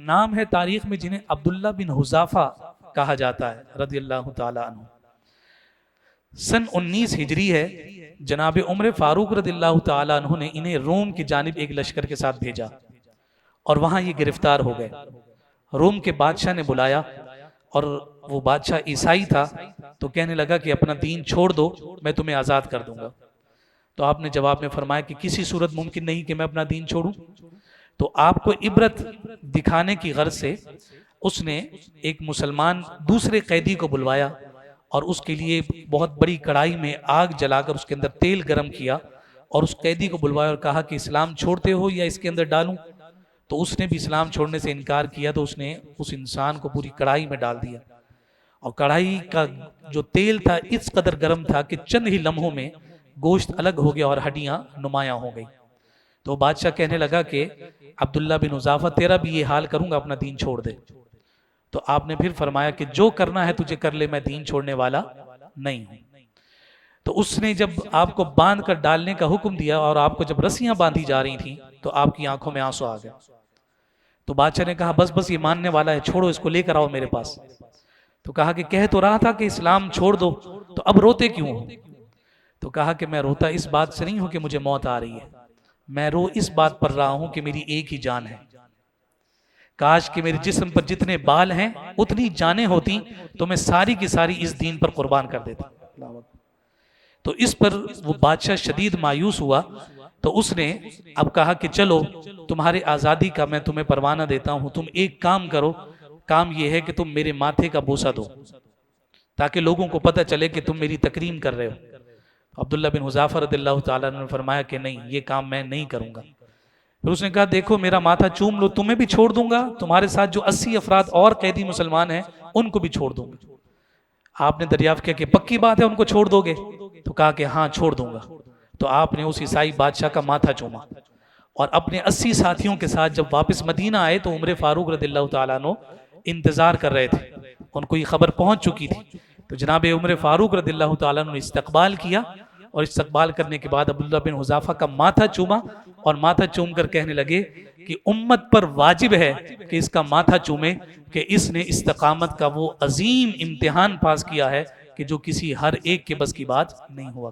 نام ہے تاریخ میں جنہیں عبداللہ بن حذافہ کہا جاتا ہے رضی اللہ تعالی عنہ. سن 19 ہجری ہے. جناب عمر فاروق رضی اللہ تعالی عنہ نے انہیں روم کی جانب ایک لشکر کے ساتھ بھیجا اور وہاں یہ گرفتار ہو گئے. روم کے بادشاہ نے بلایا اور وہ بادشاہ عیسائی تھا تو کہنے لگا کہ اپنا دین چھوڑ دو میں تمہیں آزاد کر دوں گا. تو آپ نے جواب میں فرمایا کہ کسی صورت ممکن نہیں کہ میں اپنا دین چھوڑوں. تو آپ کو عبرت دکھانے کی غرض سے اس نے ایک مسلمان دوسرے قیدی کو بلوایا اور اس کے لیے بہت بڑی کڑائی میں آگ جلا کر اس کے اندر تیل گرم کیا اور اس قیدی کو بلوایا اور کہا کہ اسلام چھوڑتے ہو یا اس کے اندر ڈالوں. تو اس نے بھی اسلام چھوڑنے سے انکار کیا تو اس نے اس انسان کو پوری کڑائی میں ڈال دیا اور کڑائی کا جو تیل تھا اس قدر گرم تھا کہ چند ہی لمحوں میں گوشت الگ ہو گیا اور ہڈیاں نمایاں ہو گئی. تو بادشاہ کہنے لگا کہ عبداللہ بن حذافہ تیرا بھی یہ حال کروں گا اپنا دین چھوڑ دے. تو آپ نے پھر فرمایا کہ جو کرنا ہے تجھے کر لے میں دین چھوڑنے والا نہیں ہوں. تو اس نے جب آپ کو باندھ کر ڈالنے کا حکم دیا اور آپ کو جب رسیاں باندھی جا رہی تھیں تو آپ کی آنکھوں میں آنسو آ گئے. تو بادشاہ نے کہا بس یہ ماننے والا ہے چھوڑو اس کو لے کر آؤ میرے پاس. تو کہا کہ کہہ تو رہا تھا کہ اسلام چھوڑ دو تو اب روتے کیوں ہو. تو کہا کہ میں روتا اس بات سے نہیں ہوں کہ مجھے موت آ رہی ہے, میں رو اس بات پر رہا ہوں کہ میری ایک ہی جان ہے. کاش کہ میرے جسم پر جتنے بال ہیں اتنی جانیں ہوتی تو میں ساری کی ساری اس دین پر قربان کر دیتا. تو اس پر وہ بادشاہ شدید مایوس ہوا. تو اس نے اب کہا کہ چلو تمہارے آزادی کا میں تمہیں پروانہ دیتا ہوں, تم ایک کام کرو, کام یہ ہے کہ تم میرے ماتھے کا بوسہ دو تاکہ لوگوں کو پتہ چلے کہ تم میری تکریم کر رہے ہو. عبداللہ بن حذافہ رضی اللہ تعالیٰ نے فرمایا کہ نہیں یہ کام میں نہیں کروں گا. پھر اس نے کہا دیکھو میرا ماتھا چوم لو تمہیں بھی چھوڑ دوں گا, تمہارے ساتھ جو 80 افراد اور قیدی مسلمان ہیں ان کو بھی چھوڑ دوں گا. آپ نے دریافت کیا کہ پکی بات ہے ان کو چھوڑ دو گے. تو کہا کہ ہاں چھوڑ دوں گا. تو آپ نے اس عیسائی بادشاہ کا ماتھا چوما اور اپنے 80 ساتھیوں کے ساتھ جب واپس مدینہ آئے تو عمر فاروق رضی اللہ تعالیٰ عنہ انتظار کر رہے تھے, ان کو یہ خبر پہنچ چکی تھی. تو جناب عمر فاروق رضی اللہ تعالیٰ عنہ نے استقبال کیا اور استقبال کرنے کے بعد عبداللہ بن حذافہ کا ماتھا چوما اور ماتھا چوم کر کہنے لگے کہ امت پر واجب ہے کہ اس کا ماتھا چومے کہ اس نے استقامت کا وہ عظیم امتحان پاس کیا ہے کہ جو کسی ہر ایک کے بس کی بات نہیں ہوا.